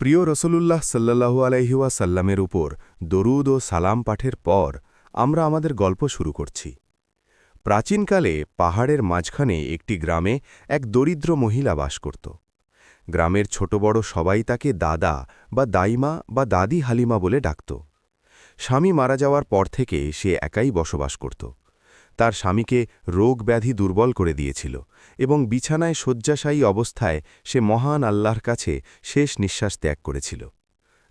প্রিয় রসূলুল্লাহ সাল্লাল্লাহু আলাইহি ওয়াসাল্লামের উপর দরুদ ও সালাম পাঠের পর আমরা আমাদের গল্প শুরু করছি। প্রাচীনকালে পাহাড়ের মাঝখানে একটি গ্রামে এক দরিদ্র মহিলা বাস করত। গ্রামের ছোট বড় সবাই তাকে দাদা বা দাইমা বা দাদি হালিমা বলে ডাকত। স্বামী মারা যাওয়ার পর থেকে সে একাই বসবাস করত। তার স্বামীকে রোগ ব্যাধি দুর্বল করে দিয়েছিল এবং বিছানায় শয্যাশায়ী অবস্থায় সে মহান আল্লাহর কাছে শেষ নিঃশ্বাস ত্যাগ করেছিল।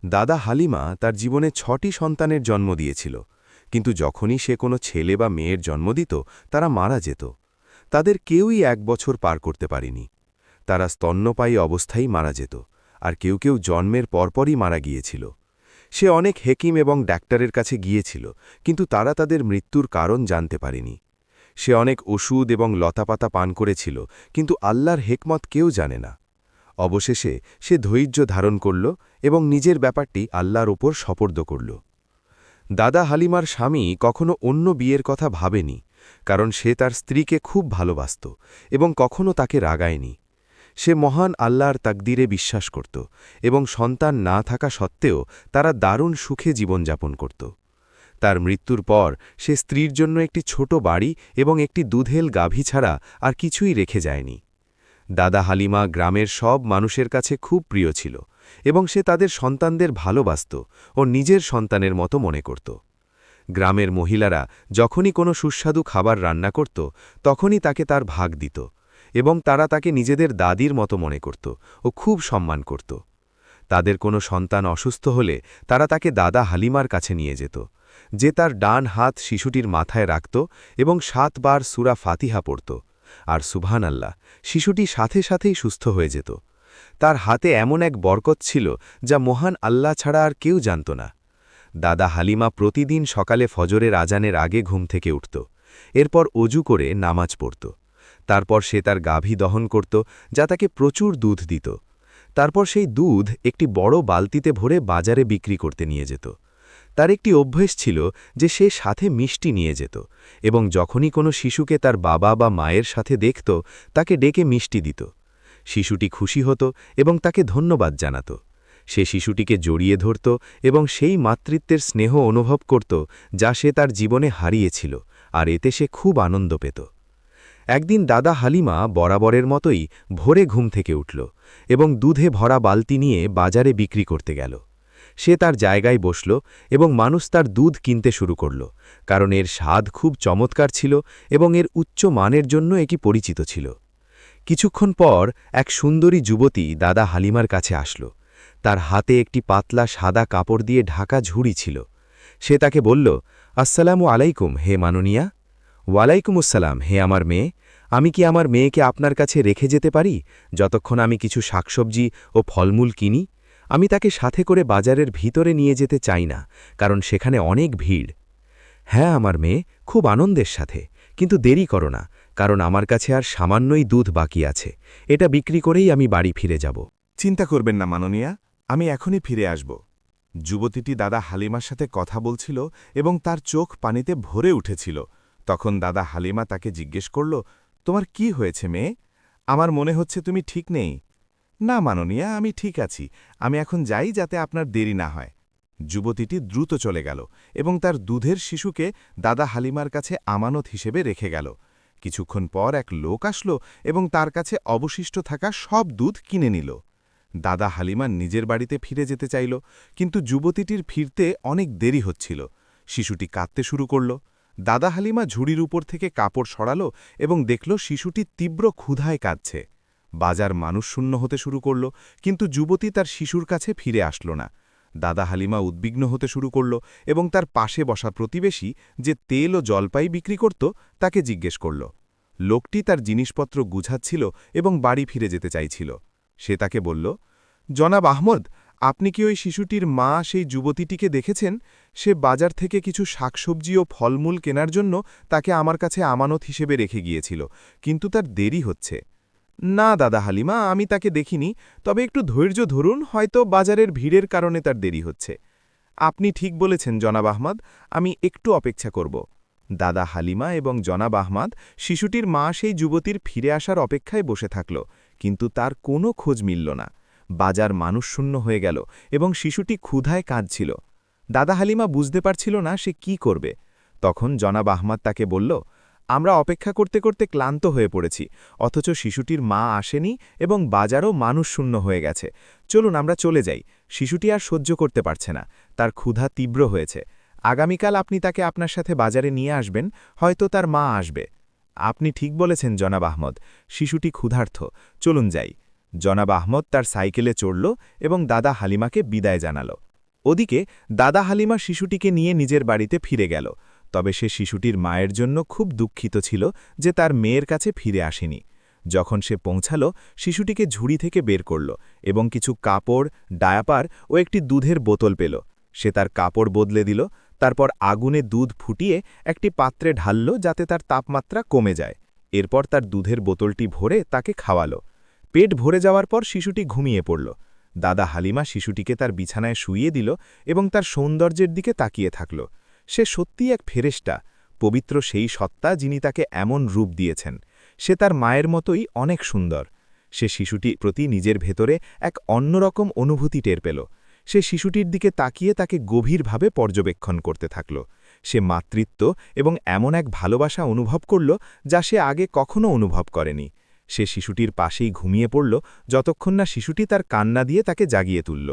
দাদা হালিমা তার জীবনে ৬টি সন্তানের জন্ম দিয়েছিল, কিন্তু যখনই সে কোনো ছেলে বা মেয়ের জন্ম দিত তারা মারা যেত। তাদের কেউই ১ বছর পার করতে পারেনি। তারা স্তন্যপায়ী অবস্থায় মারা যেত, আর কেউ কেউ জন্মের পরপরই মারা গিয়েছিল। সে অনেক হেকিম এবং ডাক্তারের কাছে গিয়েছিল, কিন্তু তারা তাদের মৃত্যুর কারণ জানতে পারেনি। সে অনেক ওষুধ এবং লতাপাতা পান করেছিল, কিন্তু আল্লাহর হেকমত কেউ জানে না। অবশেষে সে ধৈর্য ধারণ করল এবং নিজের ব্যাপারটি আল্লাহর ওপর সোপর্দ করল। দাদা হালিমার স্বামী কখনো অন্য বিয়ের কথা ভাবেনি, কারণ সে তার স্ত্রীকে খুব ভালোবাসত এবং কখনো তাকে রাগায়নি। সে মহান আল্লাহর তাকদিরে বিশ্বাস করত এবং সন্তান না থাকা সত্ত্বেও তারা দারুণ সুখে জীবনযাপন করত। তার মৃত্যুর পর সে স্ত্রীর জন্য একটি ছোট বাড়ি এবং একটি দুধেল গাভী ছাড়া আর কিছুই রেখে যায়নি। দাদা হালিমা গ্রামের সব মানুষের কাছে খুব প্রিয় ছিল এবং সে তাদের সন্তানদের ভালোবাসত ও নিজের সন্তানের মতো মনে করত। গ্রামের মহিলারা যখনই কোনো সুস্বাদু খাবার রান্না করত তখনই তাকে তার ভাগ দিত এবং তারা তাকে নিজেদের দাদির মতো মনে করত ও খুব সম্মান করত। তাদের কোনো সন্তান অসুস্থ হলে তারা তাকে দাদা হালিমার কাছে নিয়ে যেত, যে তার ডান হাত শিশুটির মাথায় রাখত এবং ৭ বার সূরা ফাতিহা পড়ত, আর সুবহানাল্লাহ, শিশুটি সাথে সাথেই সুস্থ হয়ে যেত। তার হাতে এমন এক বরকত ছিল যা মহান আল্লাহ ছাড়া আর কেউ জানত না। দাদা হালিমা প্রতিদিন সকালে ফজরের আজানের আগে ঘুম থেকে উঠত, এরপর অজু করে নামাজ পড়ত। তারপর সে তার গাভী দহন করত, যা তাকে প্রচুর দুধ দিত। তারপর সেই দুধ একটি বড় বালতিতে ভরে বাজারে বিক্রি করতে নিয়ে যেত। তার একটি অভ্যেস ছিল যে সে সাথে মিষ্টি নিয়ে যেত এবং যখনই কোনো শিশুকে তার বাবা বা মায়ের সাথে দেখত তাকে ডেকে মিষ্টি দিত। শিশুটি খুশি হতো এবং তাকে ধন্যবাদ জানাত। সে শিশুটিকে জড়িয়ে ধরত এবং সেই মাতৃত্বের স্নেহ অনুভব করত যা সে তার জীবনে হারিয়েছিল, আর এতে সে খুব আনন্দ পেত। একদিন দাদা হালিমা বরাবরের মতোই ভোরে ঘুম থেকে উঠল এবং দুধে ভরা বালতি নিয়ে বাজারে বিক্রি করতে গেল। সে তার জায়গায় বসল এবং মানুষ তার দুধ কিনতে শুরু করল, কারণ এর স্বাদ খুব চমৎকার ছিল এবং এর উচ্চ মানের জন্য এটি পরিচিত ছিল। কিছুক্ষণ পর এক সুন্দরী যুবতী দাদা হালিমার কাছে আসল। তার হাতে একটি পাতলা সাদা কাপড় দিয়ে ঢাকা ঝুড়ি ছিল। সে তাকে বলল, আসসালামু আলাইকুম হে মাননীয়া। ওয়ালাইকুম আসসালাম হে আমার মেয়ে। আমি কি আমার মেয়েকে আপনার কাছে রেখে যেতে পারি যতক্ষণ আমি কিছু শাকসবজি ও ফলমূল কিনি? আমি তাকে সাথে করে বাজারের ভিতরে নিয়ে যেতে চাই না, কারণ সেখানে অনেক ভিড়। হ্যাঁ আমার মেয়ে, খুব আনন্দের সাথে, কিন্তু দেরি করো না, কারণ আমার কাছে আর সামান্যই দুধ বাকি আছে। এটা বিক্রি করেই আমি বাড়ি ফিরে যাব। চিন্তা করবেন না মাননীয়া, আমি এখনই ফিরে আসব। যুবতীটি দাদা হালিমার সাথে কথা বলছিল এবং তার চোখ পানিতে ভরে উঠেছিল। তখন দাদা হালিমা তাকে জিজ্ঞেস করল, তোমার কি হয়েছে মেয়ে? আমার মনে হচ্ছে তুমি ঠিক নেই। না মাননীয়া, আমি ঠিক আছি। আমি এখন যাই যাতে আপনার দেরি না হয়। যুবতীটি দ্রুত চলে গেল এবং তার দুধের শিশুকে দাদা হালিমার কাছে আমানত হিসেবে রেখে গেল। কিছুক্ষণ পর এক লোক আসলো এবং তার কাছে অবশিষ্ট থাকা সব দুধ কিনে নিল। দাদা হালিমা নিজের বাড়িতে ফিরে যেতে চাইল, কিন্তু যুবতীটির ফিরতে অনেক দেরি হচ্ছিল। শিশুটি কাঁদতে শুরু করল। দাদা হালিমা ঝুড়ির উপর থেকে কাপড় সরাল এবং দেখল শিশুটি তীব্র ক্ষুধায় কাঁদছে। বাজার মানুষশূন্য হতে শুরু করল, কিন্তু যুবতী তার শিশুর কাছে ফিরে আসলো না। দাদা হালিমা উদ্বিগ্ন হতে শুরু করল এবং তার পাশে বসা প্রতিবেশী, যে তেল ও জলপাই বিক্রি করত, তাকে জিজ্ঞেস করল। লোকটি তার জিনিসপত্র গুছাচ্ছিল এবং বাড়ি ফিরে যেতে চাইছিল। সে তাকে বলল, জনাব আহমদ, আপনি কি ওই শিশুটির মা সেই যুবতীটিকে দেখেছেন? সে বাজার থেকে কিছু শাকসবজি ও ফলমূল কেনার জন্য তাকে আমার কাছে আমানত হিসেবে রেখে গিয়েছিল, কিন্তু তার দেরি হচ্ছে। না দাদা হালিমা, আমি তাকে দেখিনি, তবে একটু ধৈর্য ধরুন, হয়তো বাজারের ভিড়ের কারণে তার দেরি হচ্ছে। আপনি ঠিক বলেছেন জনাব আহমদ, আমি একটু অপেক্ষা করব। দাদা হালিমা এবং জনাব আহমদ শিশুটির মা সেই যুবতীর ফিরে আসার অপেক্ষায় বসে থাকল, কিন্তু তার কোনো খোঁজ মিলল না। বাজার মানুষশূন্য হয়ে গেল এবং শিশুটি ক্ষুধায় কাঁদছিল। দাদা হালিমা বুঝতে পারছিল না সে কি করবে। তখন জনাব আহমদ তাকে বলল, আমরা অপেক্ষা করতে করতে ক্লান্ত হয়ে পড়েছি, অথচ শিশুটির মা আসেনি এবং বাজারও মানুষশূন্য হয়ে গেছে। চলুন আমরা চলে যাই। শিশুটি আর সহ্য করতে পারছে না, তার ক্ষুধা তীব্র হয়েছে। আগামীকাল আপনি তাকে আপনার সাথে বাজারে নিয়ে আসবেন, হয়তো তার মা আসবে। আপনি ঠিক বলেছেন জনাব আহমদ, শিশুটি ক্ষুধার্ত, চলুন যাই। জনাব আহমদ তার সাইকেলে চড়ল এবং দাদা হালিমাকে বিদায় জানাল। ওদিকে দাদা হালিমা শিশুটিকে নিয়ে নিজের বাড়িতে ফিরে গেল। তবে সে শিশুটির মায়ের জন্য খুব দুঃখিত ছিল যে তার মেয়ের কাছে ফিরে আসেনি। যখন সে পৌঁছাল, শিশুটিকে ঝুড়ি থেকে বের করল এবং কিছু কাপড়, ডায়াপার ও একটি দুধের বোতল পেল। সে তার কাপড় বদলে দিল, তারপর আগুনে দুধ ফুটিয়ে একটি পাত্রে ঢালল যাতে তার তাপমাত্রা কমে যায়। এরপর তার দুধের বোতলটি ভরে তাকে খাওয়ালো। পেট ভরে যাওয়ার পর শিশুটি ঘুমিয়ে পড়ল। দাদা হালিমা শিশুটিকে তার বিছানায় শুইয়ে দিল এবং তার সৌন্দর্যের দিকে তাকিয়ে থাকল। সে সত্যিই এক ফেরেশতা, পবিত্র সেই সত্তা যিনি তাকে এমন রূপ দিয়েছেন। সে তার মায়ের মতোই অনেক সুন্দর। সে শিশুটির প্রতি নিজের ভেতরে এক অন্যরকম অনুভূতি টের পেল। সে শিশুটির দিকে তাকিয়ে তাকে গভীরভাবে পর্যবেক্ষণ করতে থাকল। সে মাতৃত্ব এবং এমন এক ভালোবাসা অনুভব করল যা সে আগে কখনো অনুভব করেনি। সে শিশুটির পাশেই ঘুমিয়ে পড়ল যতক্ষণ না শিশুটি তার কান্না দিয়ে তাকে জাগিয়ে তুলল।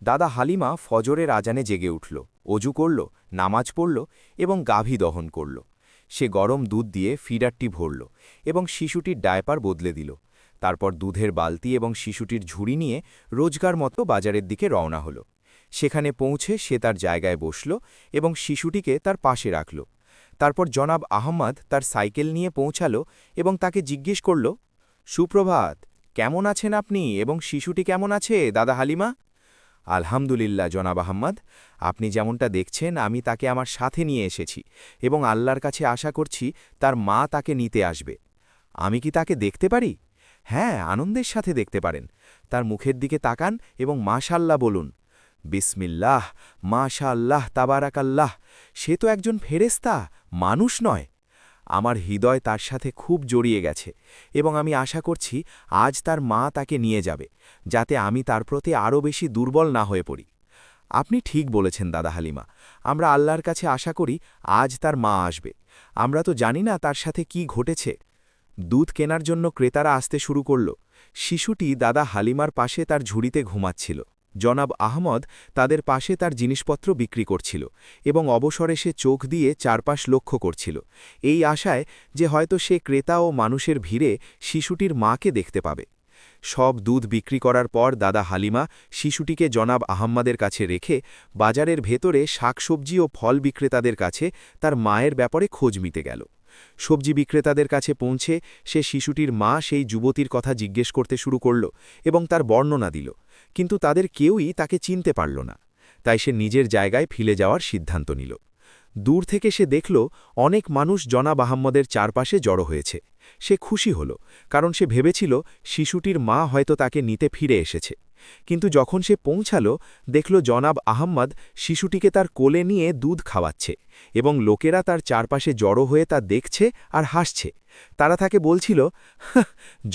দাদা হালিমা ফজরের আজানে জেগে উঠল, অজু করল, নামাজ পড়ল এবং গাভী দহন করল। সে গরম দুধ দিয়ে ফিডারটি ভরল এবং শিশুটির ডায়পার বদলে দিল। তারপর দুধের বালতি এবং শিশুটির ঝুড়ি নিয়ে রোজগার মতো বাজারের দিকে রওনা হল। সেখানে পৌঁছে সে তার জায়গায় বসল এবং শিশুটিকে তার পাশে রাখল। তারপর জনাব আহমদ তার সাইকেল নিয়ে পৌঁছাল এবং তাকে জিজ্ঞেস করল, সুপ্রভাত, কেমন আছেন আপনি এবং শিশুটি কেমন আছে দাদা হালিমা? আলহামদুলিল্লাহ জনাব আহম্মদ, আপনি যেমনটা দেখছেন আমি তাকে আমার সাথে নিয়ে এসেছি এবং আল্লাহর কাছে আশা করছি তার মা তাকে নিতে আসবে। আমি কি তাকে দেখতে পারি? হ্যাঁ, আনন্দের সাথে দেখতে পারেন। তার মুখের দিকে তাকান এবং মাশাল্লাহ বলুন। বিসমিল্লাহ, মাশাআল্লাহ, তাবারাকাল্লাহ। সে তো একজন ফেরেশতা, মানুষ নয়। আমার হৃদয় তার সাথে খুব জড়িয়ে গেছে এবং আমি আশা করছি আজ তার মা তাকে নিয়ে যাবে, যাতে আমি তার প্রতি আরও বেশি দুর্বল না হয়ে পড়ি। আপনি ঠিক বলেছেন দাদা হালিমা, আমরা আল্লাহর কাছে আশা করি আজ তার মা আসবে। আমরা তো জানি না তার সাথে কি ঘটেছে। দুধ কেনার জন্য ক্রেতারা আসতে শুরু করল। শিশুটি দাদা হালিমার পাশে তার ঝুড়িতে ঘুমাচ্ছিল। জনাব আহমদ তাদের পাশে তার জিনিসপত্র বিক্রি করছিল এবং অবসরে সে চোখ দিয়ে চারপাশ লক্ষ্য করছিল, এই আশায় যে হয়তো সে ক্রেতা ও মানুষের ভিড়ে শিশুটির মাকে দেখতে পাবে। সব দুধ বিক্রি করার পর দাদা হালিমা শিশুটিকে জনাব আহম্মদের কাছে রেখে বাজারের ভেতরে শাকসবজি ও ফল বিক্রেতাদের কাছে তার মায়ের ব্যাপারে খোঁজ মিতে গেল। সবজি বিক্রেতাদের কাছে পৌঁছে সে শিশুটির মা সেই যুবতীর কথা জিজ্ঞেস করতে শুরু করল এবং তার বর্ণনা দিল, কিন্তু তাদের কেউই তাকে চিনতে পারল না। তাই সে নিজের জায়গায় ফিরে যাওয়ার সিদ্ধান্ত নিল। দূর থেকে সে দেখল অনেক মানুষ জনাব আহম্মদের চারপাশে জড়ো হয়েছে। সে খুশি হল, কারণ সে ভেবেছিল শিশুটির মা হয়তো তাকে নিতে ফিরে এসেছে। কিন্তু যখন সে পৌঁছাল, দেখল জনাব আহম্মদ শিশুটিকে তার কোলে নিয়ে দুধ খাওয়াচ্ছে এবং লোকেরা তার চারপাশে জড়ো হয়ে তা দেখছে আর হাসছে। তারা তাকে বলছিল,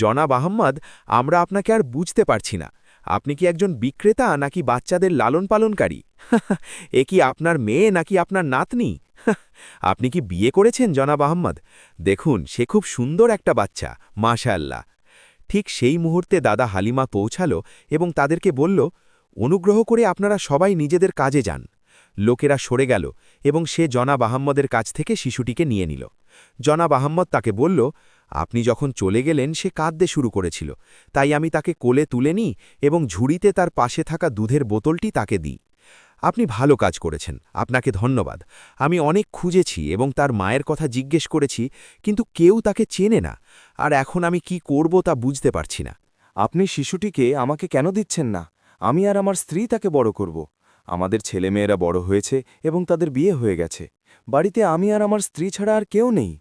জনাব আহম্মদ, আমরা আপনাকে আর বুঝতে পারছি না। আপনি কি একজন বিক্রেতা নাকি বাচ্চাদের লালন পালনকারী? এ কি আপনার মেয়ে নাকি আপনার নাতনি? আপনি কি বিয়ে করেছেন জনাব আহম্মদ? দেখুন, সে খুব সুন্দর একটা বাচ্চা, মাশাআল্লাহ। ঠিক সেই মুহূর্তে দাদা হালিমা পৌঁছাল এবং তাদেরকে বলল, অনুগ্রহ করে আপনারা সবাই নিজেদের কাজে যান। লোকেরা সরে গেল এবং সে জনাব আহম্মদের কাছ থেকে শিশুটিকে নিয়ে নিল। জনাব আহম্মদ তাকে বলল, আপনি যখন চলে গেলেন সে কাঁদতে শুরু করেছিল, তাই আমি তাকে কোলে তুলে নিই এবং ঝুড়িতে তার পাশে থাকা দুধের বোতলটি তাকে দিই। আপনি ভালো কাজ করেছেন, আপনাকে ধন্যবাদ। আমি অনেক খুঁজেছি এবং তার মায়ের কথা জিজ্ঞেস করেছি, কিন্তু কেউ তাকে চেনে না, আর এখন আমি কি করব তা বুঝতে পারছি না। আপনি শিশুটিকে আমাকে কেন দিচ্ছেন না? আমি আর আমার স্ত্রী তাকে বড় করব। আমাদের ছেলেমেয়েরা বড় হয়েছে এবং তাদের বিয়ে হয়ে গেছে। বাড়িতে আমি আর আমার স্ত্রী ছাড়া আর কেউ নেই।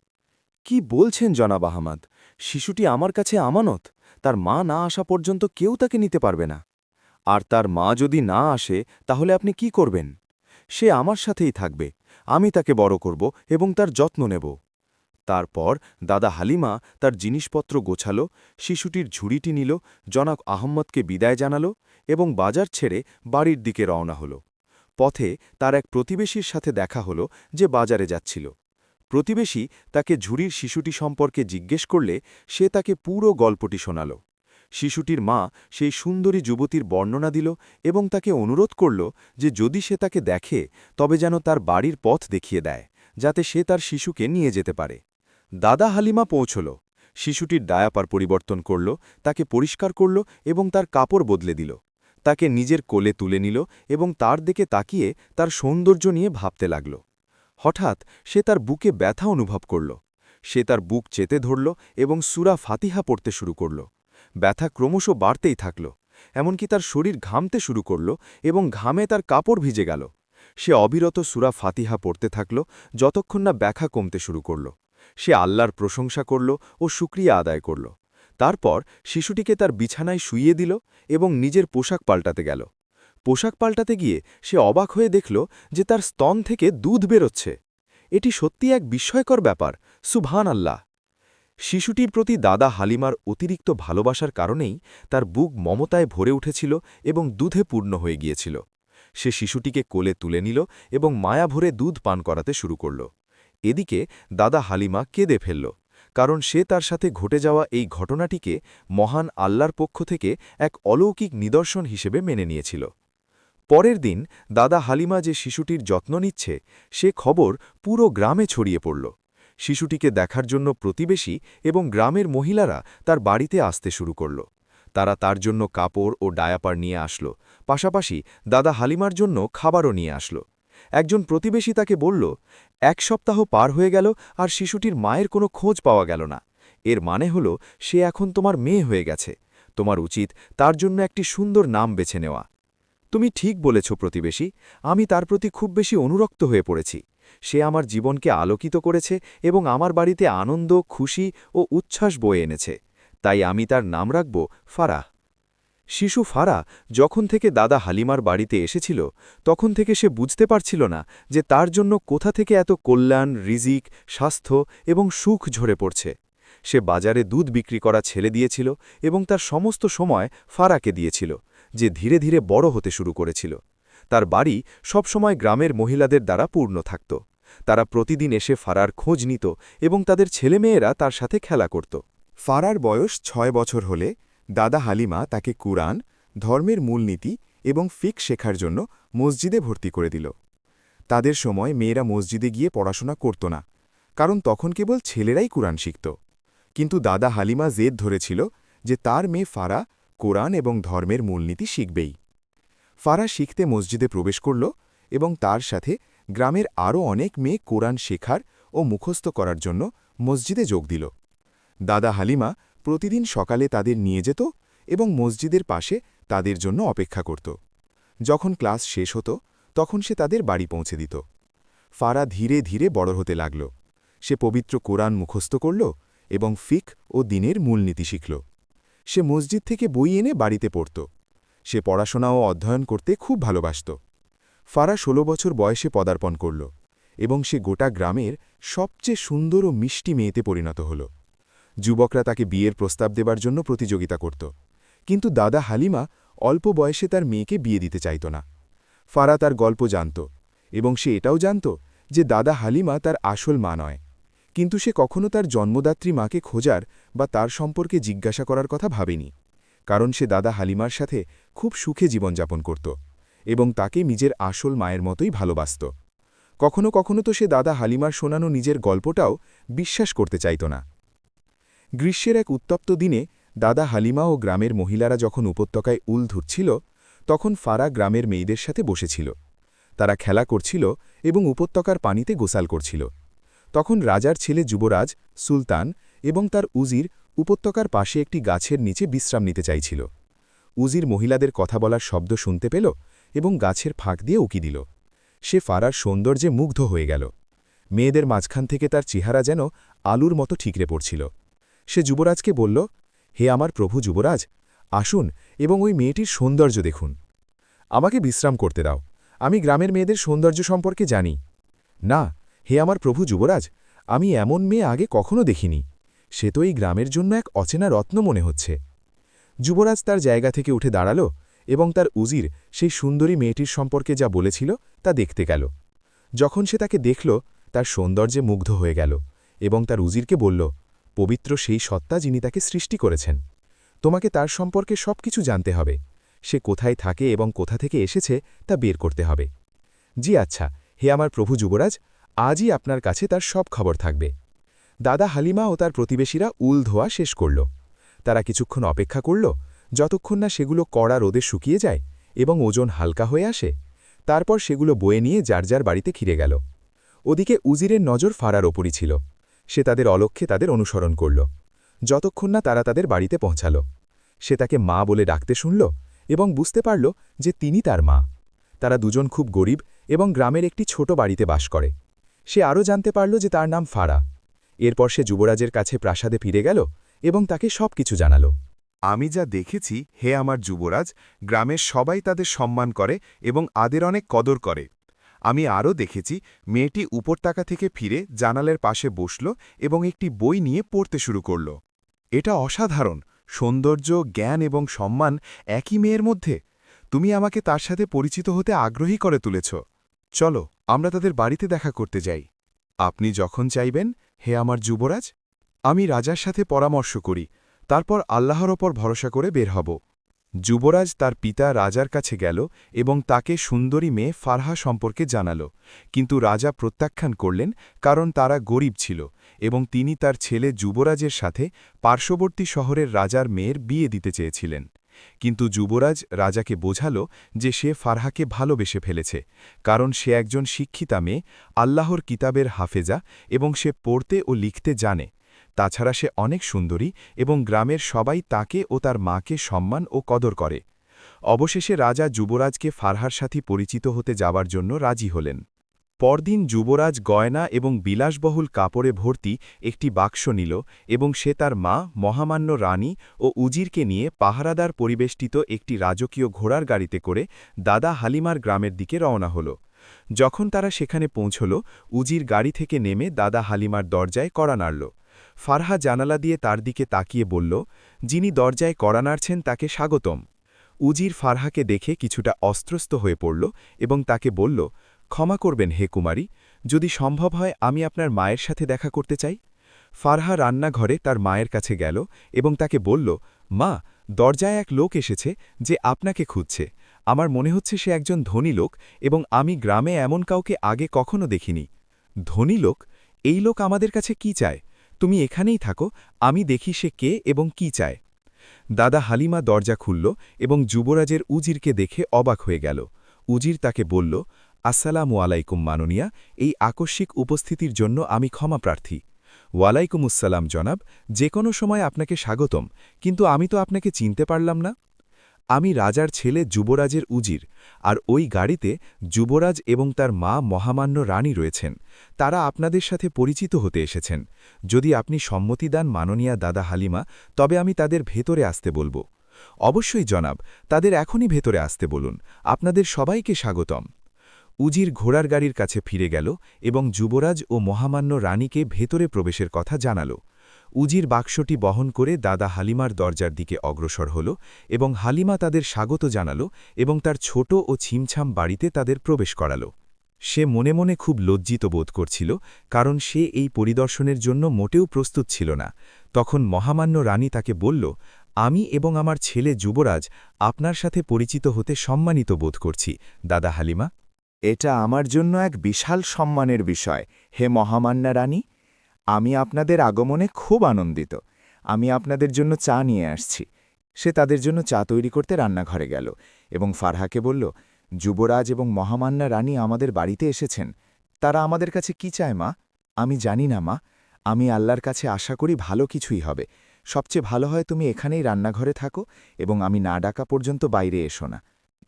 কি বলছেন জনাব আহমদ? শিশুটি আমার কাছে আমানত। তার মা না আসা পর্যন্ত কেউ তাকে নিতে পারবে না। আর তার মা যদি না আসে তাহলে আপনি কি করবেন? সে আমার সাথেই থাকবে। আমি তাকে বড় করব এবং তার যত্ন নেব। তারপর দাদা হালিমা তার জিনিসপত্র গোছালো, শিশুটির ঝুড়িটি নিল, জনাব আহম্মদকে বিদায় জানালো এবং বাজার ছেড়ে বাড়ির দিকে রওনা হল। পথে তার এক প্রতিবেশীর সাথে দেখা হল যে বাজারে যাচ্ছিল। প্রতিবেশী তাকে ঝুড়ির শিশুটি সম্পর্কে জিজ্ঞেস করলে সে তাকে পুরো গল্পটি শোনাল। শিশুটির মা সেই সুন্দরী যুবতীর বর্ণনা দিল এবং তাকে অনুরোধ করল যে যদি সে তাকে দেখে তবে যেন তার বাড়ির পথ দেখিয়ে দেয়, যাতে সে তার শিশুকে নিয়ে যেতে পারে। দাদা হালিমা পৌঁছল, শিশুটির ডায়াপার পরিবর্তন করল, তাকে পরিষ্কার করল এবং তার কাপড় বদলে দিল। তাকে নিজের কোলে তুলে নিল এবং তার দিকে তাকিয়ে তার সৌন্দর্য নিয়ে ভাবতে লাগল। হঠাৎ সে তার বুকে ব্যথা অনুভব করল। সে তার বুক চেতে ধরল এবং সূরা ফাতিহা পড়তে শুরু করল। ব্যথা ক্রমশ বাড়তেই থাকল, এমনকি তার শরীর ঘামতে শুরু করল এবং ঘামে তার কাপড় ভিজে গেল। সে অবিরত সূরা ফাতিহা পড়তে থাকল যতক্ষণ না ব্যথা কমতে শুরু করল। সে আল্লাহর প্রশংসা করল ও শুকরিয়া আদায় করল। তারপর শিশুটিকে তার বিছানায় শুইয়ে দিল এবং নিজের পোশাক পাল্টাতে গেল। পোশাক পাল্টাতে গিয়ে সে অবাক হয়ে দেখল যে তার স্তন থেকে দুধ বেরোচ্ছে। এটি সত্যি এক বিস্ময়কর ব্যাপার, সুবহান আল্লাহ। শিশুটির প্রতি দাদা হালিমার অতিরিক্ত ভালোবাসার কারণেই তার বুক মমতায় ভরে উঠেছিল এবং দুধে পূর্ণ হয়ে গিয়েছিল। সে শিশুটিকে কোলে তুলে নিল এবং মায়া ভরে দুধ পান করাতে শুরু করল। এদিকে দাদা হালিমা কেঁদে ফেলল, কারণ সে তার সাথে ঘটে যাওয়া এই ঘটনাটিকে মহান আল্লাহর পক্ষ থেকে এক অলৌকিক নিদর্শন হিসেবে মেনে নিয়েছিল। পরের দিন দাদা হালিমা যে শিশুটির যত্ন নিচ্ছে সে খবর পুরো গ্রামে ছড়িয়ে পড়ল। শিশুটিকে দেখার জন্য প্রতিবেশী এবং গ্রামের মহিলারা তার বাড়িতে আসতে শুরু করল। তারা তার জন্য কাপড় ও ডায়াপার নিয়ে আসলো, পাশাপাশি দাদা হালিমার জন্য খাবারও নিয়ে আসলো। একজন প্রতিবেশী তাকে বলল, ১ সপ্তাহ পার হয়ে গেল আর শিশুটির মায়ের কোনো খোঁজ পাওয়া গেল না। এর মানে হল সে এখন তোমার মেয়ে হয়ে গেছে। তোমার উচিত তার জন্য একটি সুন্দর নাম বেছে নেওয়া। তুমি ঠিক বলেছ প্রতিবেশী, আমি তার প্রতি খুব বেশি অনুরক্ত হয়ে পড়েছি। সে আমার জীবনকে আলোকিত করেছে এবং আমার বাড়িতে আনন্দ, খুশি ও উচ্ছ্বাস বয়ে এনেছে। তাই আমি তার নাম রাখব ফারাহ। শিশু ফারাহ যখন থেকে দাদা হালিমার বাড়িতে এসেছিল তখন থেকে সে বুঝতে পারছিল না যে তার জন্য কোথা থেকে এত কল্যাণ, রিজিক, স্বাস্থ্য এবং সুখ ঝরে পড়ছে। সে বাজারে দুধ বিক্রি করা ছেড়ে দিয়েছিল এবং তার সমস্ত সময় ফারাহকে দিয়েছিল, যে ধীরে ধীরে বড় হতে শুরু করেছিল। তার বাড়ি সবসময় গ্রামের মহিলাদের দ্বারা পূর্ণ থাকত। তারা প্রতিদিন এসে ফারার খোঁজ নিত এবং তাদের ছেলেমেয়েরা তার সাথে খেলা করত। ফারার বয়স ৬ বছর হলে দাদা হালিমা তাকে কুরআন, ধর্মের মূলনীতি এবং ফিক শেখার জন্য মসজিদে ভর্তি করে দিল। তাদের সময় মেয়েরা মসজিদে গিয়ে পড়াশোনা করত না, কারণ তখন কেবল ছেলেরাই কুরআন শিখত। কিন্তু দাদা হালিমা জেদ ধরেছিল যে তার মেয়ে ফারা কোরআন এবং ধর্মের মূলনীতি শিখবেই। ফারা শিখতে মসজিদে প্রবেশ করল এবং তার সাথে গ্রামের আরও অনেক মেয়ে কোরআন শেখার ও মুখস্থ করার জন্য মসজিদে যোগ দিল। দাদা হালিমা প্রতিদিন সকালে তাদের নিয়ে যেত এবং মসজিদের পাশে তাদের জন্য অপেক্ষা করত। যখন ক্লাস শেষ হতো তখন সে তাদের বাড়ি পৌঁছে দিত। ফারা ধীরে ধীরে বড় হতে লাগল। সে পবিত্র কোরআন মুখস্থ করল এবং ফিক ও দিনের মূলনীতি শিখল। সে মসজিদ থেকে বই এনে বাড়িতে পড়ত। সে পড়াশোনা ও অধ্যয়ন করতে খুব ভালোবাসত। ফারা ১৬ বছর বয়সে পদার্পণ করল এবং সে গোটা গ্রামের সবচেয়ে সুন্দর ও মিষ্টি মেয়েতে পরিণত হল। যুবকরা তাকে বিয়ের প্রস্তাব দেবার জন্য প্রতিযোগিতা করত, কিন্তু দাদা হালিমা অল্প বয়সে তার মেয়েকে বিয়ে দিতে চাইত না। ফারা তার গল্প জানত এবং সে এটাও জানত যে দাদা হালিমা তার আসল মা নয়, কিন্তু সে কখনো তার জন্মদাত্রী মাকে খোঁজার বা তার সম্পর্কে জিজ্ঞাসা করার কথা ভাবেনি, কারণ সে দাদা হালিমার সাথে খুব সুখে জীবনযাপন করত এবং তাকে নিজের আসল মায়ের মতোই ভালোবাসত। কখনো কখনো তো সে দাদা হালিমার শোনানো নিজের গল্পটাও বিশ্বাস করতে চাইত না। গ্রীষ্মের এক উত্তপ্ত দিনে দাদা হালিমা ও গ্রামের মহিলারা যখন উপত্যকায় উল ধুচ্ছিল তখন ফারা গ্রামের মেয়েদের সাথে বসেছিল। তারা খেলা করছিল এবং উপত্যকার পানিতে গোসল করছিল। তখন রাজার ছেলে যুবরাজ, সুলতান এবং তার উজির উপত্যকার পাশে একটি গাছের নিচে বিশ্রাম নিতে চাইছিল। উজির মহিলাদের কথা বলার শব্দ শুনতে পেল এবং গাছের ফাঁক দিয়ে উকি দিল। সে ফারার সৌন্দর্যে মুগ্ধ হয়ে গেল। মেয়েদের মাঝখান থেকে তার চেহারা যেন আলুর মতো ঠিকরে পড়ছিল। সে যুবরাজকে বলল, হে আমার প্রভু যুবরাজ, আসুন এবং ওই মেয়েটির সৌন্দর্য দেখুন। আমাকে বিশ্রাম করতে দাও, আমি গ্রামের মেয়েদের সৌন্দর্য সম্পর্কে জানি। না, হে আমার প্রভু যুবরাজ, আমি এমন মেয়ে আগে কখনো দেখিনি। সে তো এই গ্রামের জন্য এক অচেনা রত্ন মনে হচ্ছে। যুবরাজ তার জায়গা থেকে উঠে দাঁড়াল এবং তার উজির সেই সুন্দরী মেয়েটির সম্পর্কে যা বলেছিল তা দেখতে গেল। যখন সে তাকে দেখল, তার সৌন্দর্যে মুগ্ধ হয়ে গেল এবং তার উজিরকে বলল, পবিত্র সেই সত্তা যিনি তাকে সৃষ্টি করেছেন, তোমাকে তার সম্পর্কে সবকিছু জানতে হবে। সে কোথায় থাকে এবং কোথা থেকে এসেছে তা বের করতে হবে। জি আচ্ছা, হে আমার প্রভু যুবরাজ, আজই আপনার কাছে তার সব খবর থাকবে। দাদা হালিমা ও তার প্রতিবেশীরা উল ধোয়া শেষ করল। তারা কিছুক্ষণ অপেক্ষা করল, যতক্ষণ না সেগুলো কড়া রোদে শুকিয়ে যায় এবং ওজন হালকা হয়ে আসে। তারপর সেগুলো বয়ে নিয়ে যার যার বাড়িতে ফিরে গেল। ওদিকে উজিরের নজর ফারার ওপরই ছিল। সে তাদের অলক্ষ্যে তাদের অনুসরণ করল, যতক্ষণ না তারা তাদের বাড়িতে পৌঁছাল। সে তাকে মা বলে ডাকতে শুনল এবং বুঝতে পারল যে তিনি তার মা। তারা দুজন খুব গরিব এবং গ্রামের একটি ছোট বাড়িতে বাস করে। সে আরও জানতে পারল যে তার নাম ফারা। এরপর সে যুবরাজের কাছে প্রাসাদে ফিরে গেল এবং তাকে সবকিছু জানাল। আমি যা দেখেছি, হে আমার যুবরাজ, গ্রামের সবাই তাদের সম্মান করে এবং আদের অনেক কদর করে। আমি আরও দেখেছি, মেয়েটি উপরতাকা থেকে ফিরে জানালের পাশে বসল এবং একটি বই নিয়ে পড়তে শুরু করল। এটা অসাধারণ, সৌন্দর্য, জ্ঞান এবং সম্মান একই মেয়ের মধ্যে। তুমি আমাকে তার সাথে পরিচিত হতে আগ্রহী করে তুলেছ। চলো, আমরা তাদের বাড়িতে দেখা করতে যাই। আপনি যখন চাইবেন, হে আমার যুবরাজ। আমি রাজার সাথে পরামর্শ করি, তারপর আল্লাহর ওপর ভরসা করে বের হব। যুবরাজ তার পিতা রাজার কাছে গেল এবং তাকে সুন্দরী মেয়ে ফারহা সম্পর্কে জানাল, কিন্তু রাজা প্রত্যাখ্যান করলেন কারণ তারা গরিব ছিল এবং তিনি তার ছেলে যুবরাজের সাথে পার্শ্ববর্তী শহরের রাজার মেয়ের বিয়ে দিতে চেয়েছিলেন। কিন্তু যুবরাজ রাজাকে বোঝাল যে সে ফারহাকে ভালোবেসে ফেলেছে, কারণ সে একজন শিক্ষিতা মেয়ে, আল্লাহর কিতাবের হাফেজা এবং সে পড়তে ও লিখতে জানে। তাছাড়া সে অনেক সুন্দরী এবং গ্রামের সবাই তাকে ও তার মাকে সম্মান ও কদর করে। অবশেষে রাজা যুবরাজকে ফারহার সাথে পরিচিত হতে যাবার জন্য রাজি হলেন। পরদিন যুবরাজ গয়না এবং বিলাসবহুল কাপড়ে ভর্তি একটি বাক্স নিল এবং সে তার মা, মহামান্য রানী ও উজিরকে নিয়ে পাহারাদার পরিবেষ্টিত একটি রাজকীয় ঘোড়ার গাড়িতে করে দাদা হালিমার গ্রামের দিকে রওনা হল। যখন তারা সেখানে পৌঁছল, উজির গাড়ি থেকে নেমে দাদা হালিমার দরজায় কড়া নাড়ল। ফারহা জানালা দিয়ে তার দিকে তাকিয়ে বলল, যিনি দরজায় কড়া নাড়ছেন তাকে স্বাগতম। উজির ফারহাকে দেখে কিছুটা অস্ত্রস্ত হয়ে পড়ল এবং তাকে বলল, ক্ষমা করবেন হে কুমারী, যদি সম্ভব হয় আমি আপনার মায়ের সাথে দেখা করতে চাই। ফারহা রান্নাঘরে তার মায়ের কাছে গেল এবং তাকে বলল, মা, দরজায় এক লোক এসেছে যে আপনাকে খুঁজছে। আমার মনে হচ্ছে সে একজন ধনী লোক এবং আমি গ্রামে এমন কাউকে আগে কখনো দেখিনি। ধনী লোক? এই লোক আমাদের কাছে কি চায়? তুমি এখানেই থাকো, আমি দেখি সে কে এবং কি চায়। দাদা হালিমা দরজা খুলল এবং যুবরাজের উজিরকে দেখে অবাক হয়ে গেল। উজির তাকে বলল, আসসালামু আলাইকুম মাননীয়া, এই আকস্মিক উপস্থিতির জন্য আমি ক্ষমাপ্রার্থী। ওয়ালাইকুমুসসালাম জনাব, যে কোনো সময় আপনাকে স্বাগতম, কিন্তু আমি তো আপনাকে চিনতে পারলাম না। আমি রাজার ছেলে যুবরাজের উজির, আর ওই গাড়িতে যুবরাজ এবং তার মা মহামান্য রানী রয়েছেন। তারা আপনাদের সাথে পরিচিত হতে এসেছেন। যদি আপনি সম্মতি দান মাননীয়া দাদা হালিমা, তবে আমি তাদের ভেতরে আসতে বলবো। অবশ্যই জনাব, তাদের এখনই ভেতরে আসতে বলুন। আপনাদের সবাইকে স্বাগতম। উজির ঘোড়ার গাড়ির কাছে ফিরে গেল এবং যুবরাজ ও মহামান্য রানীকে ভেতরে প্রবেশের কথা জানাল। উজির বাক্সটি বহন করে দাদা হালিমার দরজার দিকে অগ্রসর হল এবং হালিমা তাদের স্বাগত জানাল এবং তার ছোট ও ছিমছাম বাড়িতে তাদের প্রবেশ করাল। সে মনে মনে খুব লজ্জিত বোধ করছিল, কারণ সে এই পরিদর্শনের জন্য মোটেও প্রস্তুত ছিল না। তখন মহামান্য রানী তাকে বলল, আমি এবং আমার ছেলে যুবরাজ আপনার সাথে পরিচিত হতে সম্মানিত বোধ করছি দাদা হালিমা। এটা আমার জন্য এক বিশাল সম্মানের বিষয়, হে মহামান্না রানী। আমি আপনাদের আগমনে খুব আনন্দিত। আমি আপনাদের জন্য চা নিয়ে আসছি। সে তাদের জন্য চা তৈরি করতে রান্নাঘরে গেল এবং ফারহাকে বলল, যুবরাজ এবং মহামান্না রানী আমাদের বাড়িতে এসেছেন। তারা আমাদের কাছে কি চায় মা? আমি জানি না মা। আমি আল্লাহর কাছে আশা করি ভালো কিছুই হবে। সবচেয়ে ভালো হয় তুমি এখানেই রান্নাঘরে থাকো এবং আমি না ডাকা পর্যন্ত বাইরে এসো না।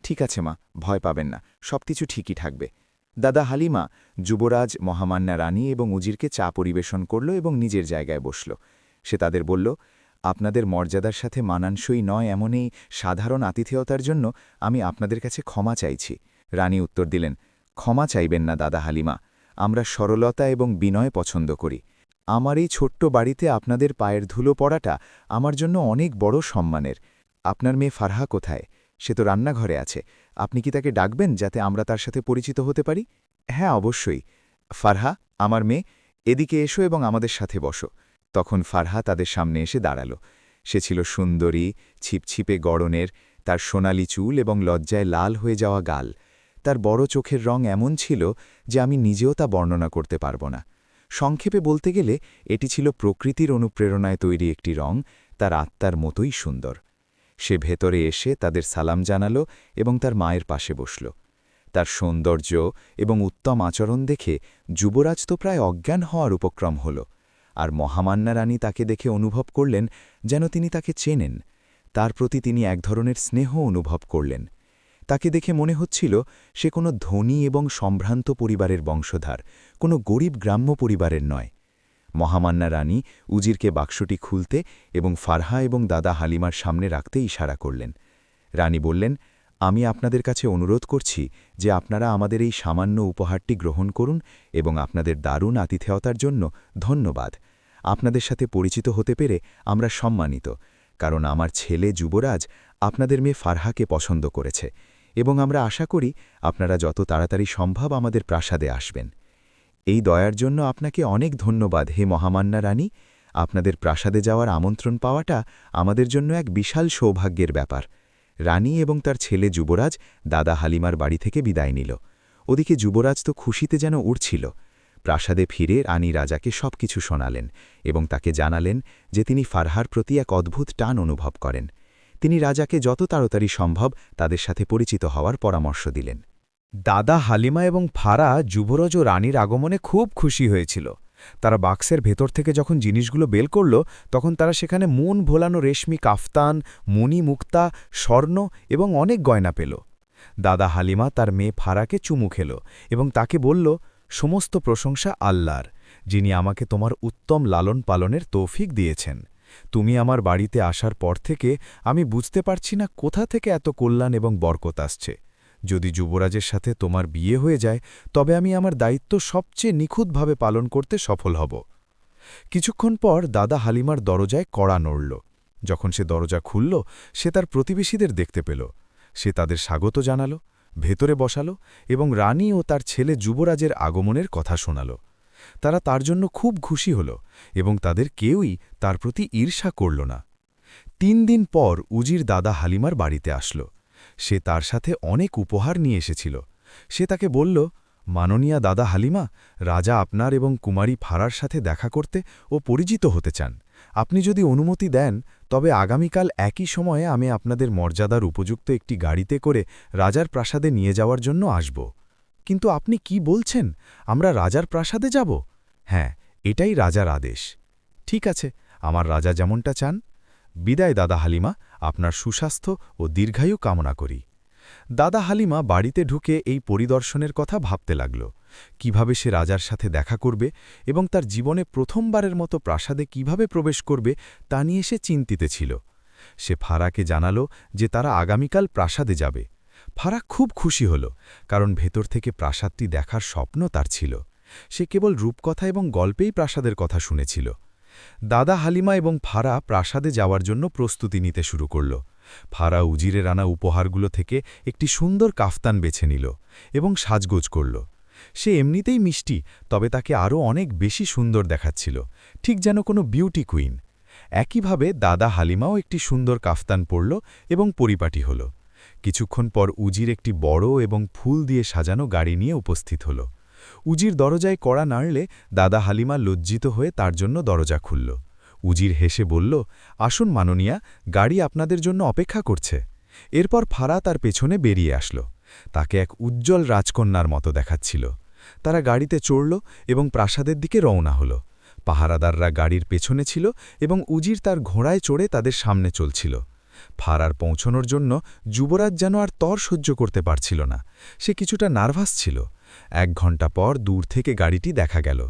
ঠিক আছে মা, ভয় পাবেন না, সবকিছু ঠিকই থাকবে। দাদা হালিমা যুবরাজ, মহামান্না রানী এবং উজিরকে চা পরিবেশন করল এবং নিজের জায়গায় বসল। সে তাদের বলল, আপনাদের মর্যাদার সাথে মানানসই নয় এমন এই সাধারণ আতিথেয়তার জন্য আমি আপনাদের কাছে ক্ষমা চাইছি। রানী উত্তর দিলেন, ক্ষমা চাইবেন না দাদা হালিমা। আমরা সরলতা এবং বিনয় পছন্দ করি। আমার এই ছোট্ট বাড়িতে আপনাদের পায়ের ধুলো পড়াটা আমার জন্য অনেক বড় সম্মানের। আপনার মেয়ে ফারহা কোথায়? সে তো রান্নাঘরে আছে। আপনি কি তাকে ডাকবেন যাতে আমরা তার সাথে পরিচিত হতে পারি? হ্যাঁ, অবশ্যই। ফারহা, আমার মেয়ে, এদিকে এসো এবং আমাদের সাথে বসো। তখন ফারহা তাদের সামনে এসে দাঁড়াল। সে ছিল সুন্দরী, ছিপছিপে গড়নের, তার সোনালি চুল এবং লজ্জায় লাল হয়ে যাওয়া গাল। তার বড় চোখের রং এমন ছিল যে আমি নিজেও তা বর্ণনা করতে পারব না। সংক্ষেপে বলতে গেলে এটি ছিল প্রকৃতির অনুপ্রেরণায় তৈরি একটি রং, তার আত্মার মতোই সুন্দর। সে ভেতরে এসে তাদের সালাম জানাল এবং তার মায়ের পাশে বসল। তার সৌন্দর্য এবং উত্তম আচরণ দেখে যুবরাজ তো প্রায় অজ্ঞান হওয়ার উপক্রম হল, আর মহামান্না রানী তাকে দেখে অনুভব করলেন যেন তিনি তাকে চেনেন। তার প্রতি তিনি এক ধরনের স্নেহ অনুভব করলেন। তাকে দেখে মনে হচ্ছিল সে কোনো ধনী এবং সম্ভ্রান্ত পরিবারের বংশধার, কোনো গরিব গ্রাম্য পরিবারের নয়। মহামান্না রানী উজিরকে বাক্সটি খুলতে এবং ফারহা এবং দাদা হালিমার সামনে রাখতে ইশারা করলেন। রানী বললেন, আমি আপনাদের কাছে অনুরোধ করছি যে আপনারা আমাদের এই সামান্য উপহারটি গ্রহণ করুন এবং আপনাদের দারুণ আতিথেয়তার জন্য ধন্যবাদ। আপনাদের সাথে পরিচিত হতে পেরে আমরা সম্মানিত, কারণ আমার ছেলে যুবরাজ আপনাদের মেয়ে ফারহাকে পছন্দ করেছে এবং আমরা আশা করি আপনারা যত তাড়াতাড়ি সম্ভব আমাদের প্রাসাদে আসবেন। এই দয়ার জন্য আপনাকে অনেক ধন্যবাদ হে মহামান্না রানী। আপনাদের প্রাসাদে যাওয়ার আমন্ত্রণ পাওয়াটা আমাদের জন্য এক বিশাল সৌভাগ্যের ব্যাপার। রানী এবং তার ছেলে যুবরাজ দাদা হালিমার বাড়ি থেকে বিদায় নিল। ওদিকে যুবরাজ তো খুশিতে যেন উড়ছিল। প্রাসাদে ফিরে রানী রাজাকে সবকিছু শোনালেন এবং তাকে জানালেন যে তিনি ফারহার প্রতি এক অদ্ভুত টান অনুভব করেন। তিনি রাজাকে যত তাড়াতাড়ি সম্ভব তাদের সাথে পরিচিত হওয়ার পরামর্শ দিলেন। দাদা হালিমা এবং ফারা যুবরাজ ও রানীর আগমনে খুব খুশি হয়েছিল। তারা বাক্সের ভেতর থেকে যখন জিনিসগুলো বের করল, তখন তারা সেখানে মন ভোলানো রেশমি কাফতান, মণি মুক্তা, স্বর্ণ এবং অনেক গয়না পেল। দাদা হালিমা তার মেয়ে ফারাকে চুমু খেল এবং তাকে বলল, সমস্ত প্রশংসা আল্লাহর, যিনি আমাকে তোমার উত্তম লালন পালনের তৌফিক দিয়েছেন। তুমি আমার বাড়িতে আসার পর থেকে আমি বুঝতে পারছি না কোথা থেকে এত কল্যাণ এবং বরকত আসছে। যদি যুবরাজের সাথে তোমার বিয়ে হয়ে যায়, তবে আমি আমার দায়িত্ব সবচেয়ে নিখুঁতভাবে পালন করতে সফল হব। কিছুক্ষণ পর দাদা হালিমার দরজায় কড়া নড়ল। যখন সে দরজা খুলল, সে তার প্রতিবেশীদের দেখতে পেল। সে তাদের স্বাগত জানাল, ভেতরে বসাল এবং রানী ও তার ছেলে যুবরাজের আগমনের কথা শোনাল। তারা তার জন্য খুব খুশি হল এবং তাদের কেউই তার প্রতি ঈর্ষা করল না। ৩ দিন পর উজির দাদা হালিমার বাড়িতে আসল। সে তার সাথে অনেক উপহার নিয়ে এসেছিল। সে তাকে বলল, মাননীয়া দাদা হালিমা, রাজা আপনার এবং কুমারী ফারার সাথে দেখা করতে ও পরিচিত হতে চান। আপনি যদি অনুমতি দেন, তবে আগামীকাল একই সময়ে আমি আপনাদের মর্যাদার উপযুক্ত একটি গাড়িতে করে রাজার প্রাসাদে নিয়ে যাওয়ার জন্য আসব। কিন্তু আপনি কি বলছেন? আমরা রাজার প্রাসাদে যাব? হ্যাঁ, এটাই রাজার আদেশ। ঠিক আছে, আমার রাজা যেমনটা চান। বিদায় দাদা হালিমা, আপনার সুস্বাস্থ্য ও দীর্ঘায়ু কামনা করি। দাদা হালিমা বাড়িতে ঢুকে এই পরিদর্শনের কথা ভাবতে লাগল। কিভাবে সে রাজার সাথে দেখা করবে এবং তার জীবনে প্রথমবারের মতো প্রাসাদে কিভাবে প্রবেশ করবে তা নিয়ে সে চিন্তিত ছিল। সে ফারাকে জানাল যে তারা আগামীকাল প্রাসাদে যাবে। ফারা খুব খুশি হল, কারণ ভেতর থেকে প্রাসাদটি দেখার স্বপ্ন তার ছিল। সে কেবল রূপকথা এবং গল্পেই প্রাসাদের কথা শুনেছিল। দাদা হালিমা এবং ফারা প্রাসাদে যাওয়ার জন্য প্রস্তুতি নিতে শুরু করল। ফারা উজিরের আনা উপহারগুলো থেকে একটি সুন্দর কাফতান বেছে নিল এবং সাজগোজ করল। সে এমনিতেই মিষ্টি, তবে তাকে আরও অনেক বেশি সুন্দর দেখাচ্ছিল, ঠিক যেন কোনো বিউটি কুইন। একইভাবে দাদা হালিমাও একটি সুন্দর কাফতান পরল এবং পরিপাটি হল। কিছুক্ষণ পর উজির একটি বড় এবং ফুল দিয়ে সাজানো গাড়ি নিয়ে উপস্থিত হল। উজির দরজায় কড়া নাড়লে দাদা হালিমা লজ্জিত হয়ে তার জন্য দরজা খুলল। উজির হেসে বলল, আসুন মাননীয়া, গাড়ি আপনাদের জন্য অপেক্ষা করছে। এরপর ফারা তার পেছনে বেরিয়ে আসল। তাকে এক উজ্জ্বল রাজকন্যার মতো দেখাচ্ছিল। তারা গাড়িতে চড়ল এবং প্রাসাদের দিকে রওনা হল। পাহারাদাররা গাড়ির পেছনে ছিল এবং উজির তার ঘোড়ায় চড়ে তাদের সামনে চলছিল। ফারার পৌঁছনোর জন্য যুবরাজ যেন আর তর সহ্য করতে পারছিল না। সে কিছুটা নার্ভাস ছিল। 1 ঘণ্টা পর দূর থেকে গাড়িটি দেখা গেল।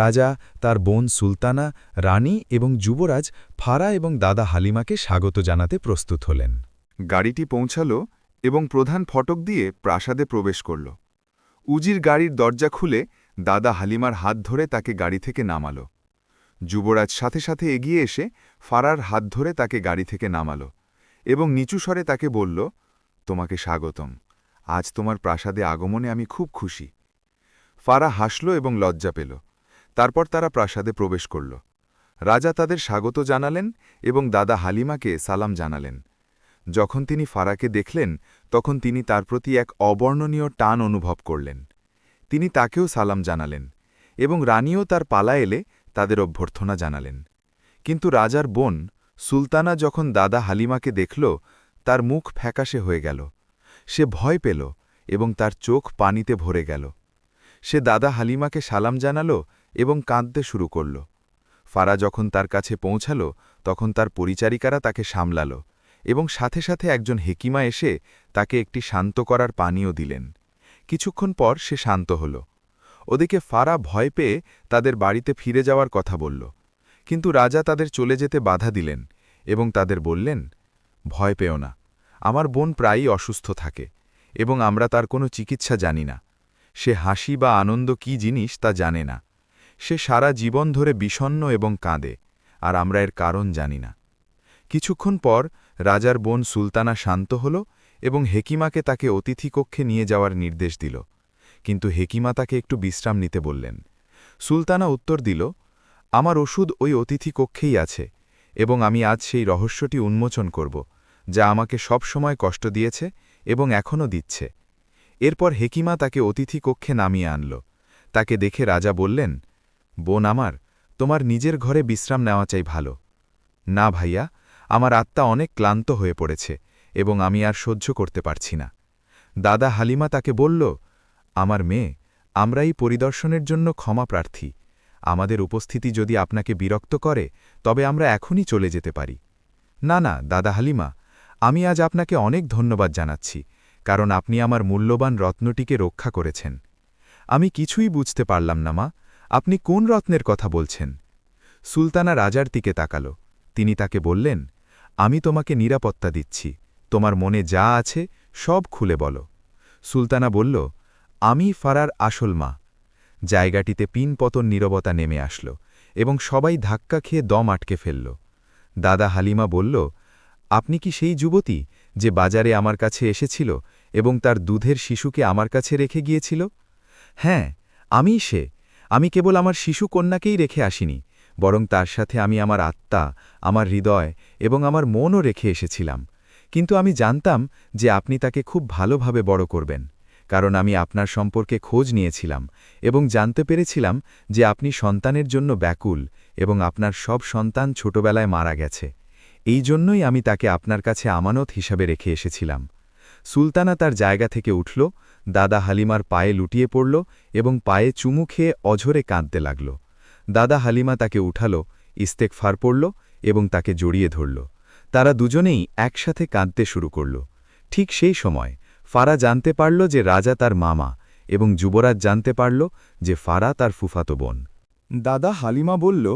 রাজা, তার বোন সুলতানা, রানী এবং যুবরাজ ফারা এবং দাদা হালিমাকে স্বাগত জানাতে প্রস্তুত হলেন। গাড়িটি পৌঁছাল এবং প্রধান ফটক দিয়ে প্রাসাদে প্রবেশ করল। উজির গাড়ির দরজা খুলে দাদা হালিমার হাত ধরে তাকে গাড়ি থেকে নামালো। যুবরাজ সাথে সাথে এগিয়ে এসে ফারার হাত ধরে তাকে গাড়ি থেকে নামালো এবং নিচু স্বরে তাকে বলল, তোমাকে স্বাগতম। আজ তোমার প্রাসাদে আগমনে আমি খুব খুশি। ফারা হাসল এবং লজ্জা পেল। তারপর তারা প্রাসাদে প্রবেশ করল। রাজা তাদের স্বাগত জানালেন এবং দাদা হালিমাকে সালাম জানালেন। যখন তিনি ফারাকে দেখলেন তখন তিনি তার প্রতি এক অবর্ণনীয় টান অনুভব করলেন। তিনি তাকেও সালাম জানালেন এবং রানীও তার পালা এলে তাদের অভ্যর্থনা জানালেন। কিন্তু রাজার বোন সুলতানা যখন দাদা হালিমাকে দেখল, তার মুখ ফ্যাকাশে হয়ে গেল। সে ভয় পেল এবং তার চোখ পানিতে ভরে গেল। সে দাদা হালিমাকে সালাম জানাল এবং কাঁদতে শুরু করল। ফারা যখন তার কাছে পৌঁছাল তখন তার পরিচারিকারা তাকে সামলাল এবং সাথে সাথে একজন হেকিমা এসে তাকে একটি শান্ত করার পানীয় দিলেন। কিছুক্ষণ পর সে শান্ত হল। ওদিকে ফারা ভয় পেয়ে তাদের বাড়িতে ফিরে যাওয়ার কথা বলল, কিন্তু রাজা তাদের চলে যেতে বাধা দিলেন এবং তাদের বললেন, ভয় পেও না, আমার বোন প্রায়ই অসুস্থ থাকে এবং আমরা তার কোনো চিকিৎসা জানি না। সে হাসি বা আনন্দ কি জিনিস তা জানে না। সে সারা জীবন ধরে বিষণ্ণ এবং কাঁদে, আর আমরা এর কারণ জানি না। কিছুক্ষণ পর রাজার বোন সুলতানা শান্ত হল এবং হেকিমাকে তাকে অতিথি কক্ষে নিয়ে যাওয়ার নির্দেশ দিল, কিন্তু হেকিমা তাকে একটু বিশ্রাম নিতে বললেন। সুলতানা উত্তর দিল, আমার ওষুধ ওই অতিথি কক্ষেই আছে এবং আমি আজ সেই রহস্যটি উন্মোচন করব, যা আমাকে সব সময় কষ্ট দিয়েছে এবং এখনও দিচ্ছে। এরপর হেকিমা তাকে অতিথি কক্ষে নামিয়ে আনল। তাকে দেখে রাজা বললেন, বোন আমার, তোমার নিজের ঘরে বিশ্রাম নেওয়া চাই ভালো। না ভাইয়া, আমার আত্মা অনেক ক্লান্ত হয়ে পড়েছে এবং আমি আর সহ্য করতে পারছি না। দাদা হালিমা তাকে বলল, আমার মেয়ে, আমরা এই পরিদর্শনের জন্য ক্ষমা প্রার্থী। আমাদের উপস্থিতি যদি আপনাকে বিরক্ত করে তবে আমরা এখনই চলে যেতে পারি। না না দাদা হালিমা, আমি আজ আপনাকে অনেক ধন্যবাদ জানাচ্ছি, কারণ আপনি আমার মূল্যবান রত্নটিকে রক্ষা করেছেন। আমি কিছুই বুঝতে পারলাম না মা, আপনি কোন রত্নের কথা বলছেন? সুলতানা রাজার দিকে তাকাল। তিনি তাকে বললেন, আমি তোমাকে নিরাপত্তা দিচ্ছি, তোমার মনে যা আছে সব খুলে বলো। সুলতানা বলল, আমি ফারার আসল মা। জায়গাটিতে পিনপতন নীরবতা নেমে আসল এবং সবাই ধাক্কা খেয়ে দম আটকে ফেলল। দাদা হালিমা বলল, আপনি কি সেই যুবতী যে বাজারে আমার কাছে এসেছিল এবং তার দুধের শিশুকে আমার কাছে রেখে গিয়েছিল? হ্যাঁ, আমিই সে। আমি কেবল আমার শিশু কন্যাকেই রেখে আসিনি, বরং তার সাথে আমি আমার আত্মা, আমার হৃদয় এবং আমার মনও রেখে এসেছিলাম। কিন্তু আমি জানতাম যে আপনি তাকে খুব ভালোভাবে বড় করবেন, কারণ আমি আপনার সম্পর্কে খোঁজ নিয়েছিলাম এবং জানতে পেরেছিলাম যে আপনি সন্তানের জন্য ব্যাকুল এবং আপনার সব সন্তান ছোটবেলায় মারা গেছে। এই জন্যই আমি তাকে আপনার কাছে আমানত হিসাবে রেখে এসেছিলাম। সুলতানা তার জায়গা থেকে উঠল, দাদা হালিমার পায়ে লুটিয়ে পড়ল এবং পায়ে চুমু খেয়ে অঝরে কাঁদতে লাগল। দাদা হালিমা তাকে উঠাল, ইস্তেগফার পড়ল এবং তাকে জড়িয়ে ধরল। তারা দুজনেই একসাথে কাঁদতে শুরু করল। ঠিক সেই সময় ফারা জানতে পারল যে রাজা তার মামা এবং যুবরাজ জানতে পারল যে ফারা তার ফুফাতো বোন। দাদা হালিমা বলল,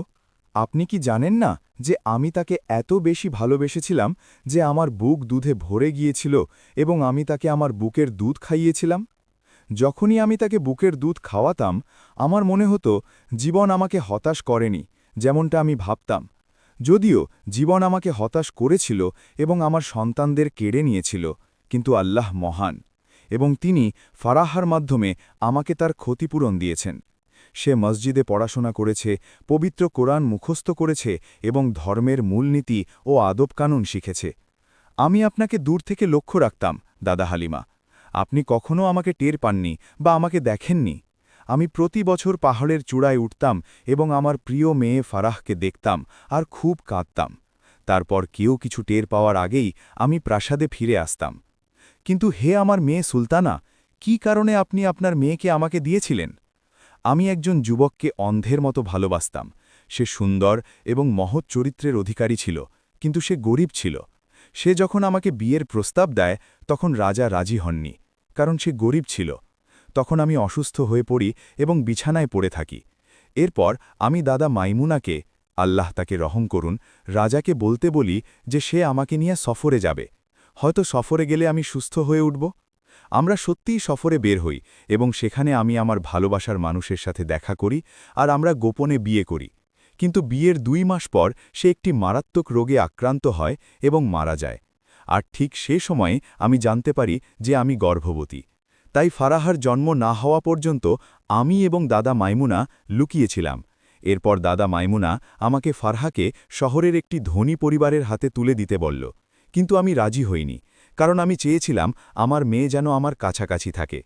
আপনি কি জানেন না যে আমি তাকে এত বেশি ভালোবেসেছিলাম যে আমার বুক দুধে ভরে গিয়েছিল এবং আমি তাকে আমার বুকের দুধ খাইয়েছিলাম? যখনই আমি তাকে বুকের দুধ খাওয়াতাম, আমার মনে হতো জীবন আমাকে হতাশ করেনি, যেমনটা আমি ভাবতাম। যদিও জীবন আমাকে হতাশ করেছিল এবং আমার সন্তানদের কেড়ে নিয়েছিল, কিন্তু আল্লাহ মহান এবং তিনি ফারাহার মাধ্যমে আমাকে তার ক্ষতিপূরণ দিয়েছেন। সে মসজিদে পড়াশোনা করেছে, পবিত্র কোরআন মুখস্থ করেছে এবং ধর্মের মূলনীতি ও আদবকানুন শিখেছে। আমি আপনাকে দূর থেকে লক্ষ্য রাখতাম দাদা হালিমা। আপনি কখনও আমাকে টের পাননি বা আমাকে দেখেননি। আমি প্রতি বছর পাহাড়ের চূড়ায় উঠতাম এবং আমার প্রিয় মেয়ে ফারাহকে দেখতাম আর খুব কাঁদতাম। তারপর কেউ কিছু টের পাওয়ার আগেই আমি প্রাসাদে ফিরে আসতাম। কিন্তু হে আমার মেয়ে সুলতানা, কি কারণে আপনি আপনার মেয়েকে আমাকে দিয়েছিলেন? আমি একজন যুবককে অন্ধের মতো ভালোবাসতাম। সে সুন্দর এবং মহৎ চরিত্রের অধিকারী ছিল, কিন্তু সে গরিব ছিল। সে যখন আমাকে বিয়ের প্রস্তাব দেয় তখন রাজা রাজি হননি, কারণ সে গরিব ছিল। তখন আমি অসুস্থ হয়ে পড়ি এবং বিছানায় পড়ে থাকি। এরপর আমি দাদা মাইমুনাকে, আল্লাহ তাকে রহম করুন, রাজাকে বলতে বলি যে সে আমাকে নিয়ে সফরে যাবে। হয়তো সফরে গেলে আমি সুস্থ হয়ে উঠব। আমরা সত্যিই সফরে বের হই এবং সেখানে আমি আমার ভালোবাসার মানুষের সাথে দেখা করি আর আমরা গোপনে বিয়ে করি। কিন্তু বিয়ের 2 মাস পর সে একটি মারাত্মক রোগে আক্রান্ত হয় এবং মারা যায়। আর ঠিক সে সময়ে আমি জানতে পারি যে আমি গর্ভবতী। তাই ফারাহার জন্ম না হওয়া পর্যন্ত আমি এবং দাদা মাইমুনা লুকিয়েছিলাম। এরপর দাদা মাইমুনা আমাকে ফারহাকে শহরের একটি ধনী পরিবারের হাতে তুলে দিতে বলল, কিন্তু আমি রাজি হইনি, কারণ আমি চেয়েছিলাম আমার মেয়ে যেন আমার কাছাকাছি থাকে।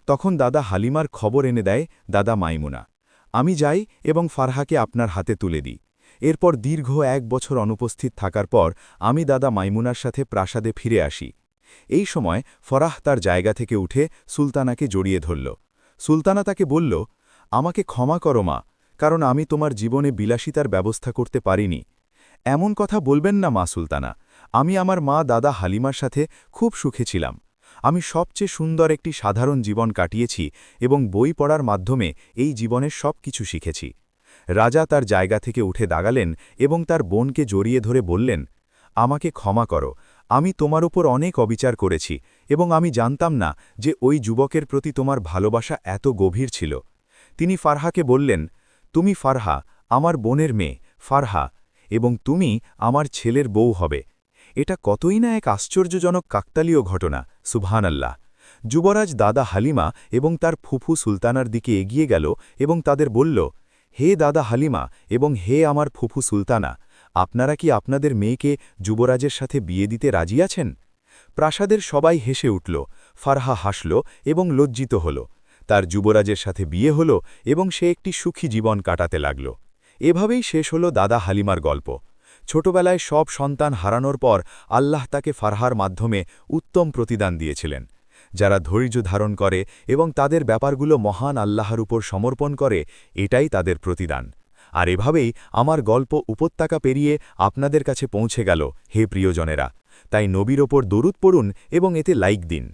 তখন দাদা হালিমার খবর এনে দেয় দাদা মাইমুনা। আমি যাই এবং ফারহাকে আপনার হাতে তুলে দিই। এরপর দীর্ঘ 1 বছর অনুপস্থিত থাকার পর আমি দাদা মাইমুনার সাথে প্রাসাদে ফিরে আসি। এই সময় ফরাহ তার জায়গা থেকে উঠে সুলতানাকে জড়িয়ে ধরল। সুলতানা তাকে বলল, আমাকে ক্ষমা করো মা, কারণ আমি তোমার জীবনে বিলাসিতার ব্যবস্থা করতে পারিনি। এমন কথা বলবেন না মা সুলতানা, আমি আমার মা দাদা হালিমার সাথে খুব সুখে ছিলাম। আমি সবচেয়ে সুন্দর একটি সাধারণ জীবন কাটিয়েছি এবং বই পড়ার মাধ্যমে এই জীবনের সব কিছু শিখেছি। রাজা তার জায়গা থেকে উঠে দাঁড়ালেন এবং তার বোনকে জড়িয়ে ধরে বললেন, আমাকে ক্ষমা করো, আমি তোমার উপর অনেক অবিচার করেছি এবং আমি জানতাম না যে ওই যুবকের প্রতি তোমার ভালোবাসা এত গভীর ছিল। তিনি ফারহাকে বললেন, তুমি ফারহা, আমার বোনের মেয়ে ফারহা, এবং তুমি আমার ছেলের বউ হবে। এটা কতই না এক আশ্চর্যজনক কাকতালীয় ঘটনা, সুবহানাল্লাহ। যুবরাজ দাদা হালিমা এবং তার ফুফু সুলতানার দিকে এগিয়ে গেল এবং তাদের বলল, হে দাদা হালিমা এবং হে আমার ফুফু সুলতানা, আপনারা কি আপনাদের মেয়েকে যুবরাজের সাথে বিয়ে দিতে রাজি আছেন? প্রাসাদের সবাই হেসে উঠল, ফারহা হাসল এবং লজ্জিত হল। তার যুবরাজের সাথে বিয়ে হল এবং সে একটি সুখী জীবন কাটাতে লাগল। এভাবেই শেষ হল দাদা হালিমার গল্প। ছোটবেলায় সব সন্তান হারানোর পর আল্লাহ তাকে ফারহার মাধ্যমে উত্তম প্রতিদান দিয়েছিলেন। যারা ধৈর্য ধারণ করে এবং তাদের ব্যাপারগুলো মহান আল্লাহর উপর সমর্পণ করে, এটাই তাদের প্রতিদান। আর এভাবেই আমার গল্প উপত্যকা পেরিয়ে আপনাদের কাছে পৌঁছে গেল, হে প্রিয়জনেরা। তাই নবীর ওপর দরুদ পড়ুন এবং এতে লাইক দিন।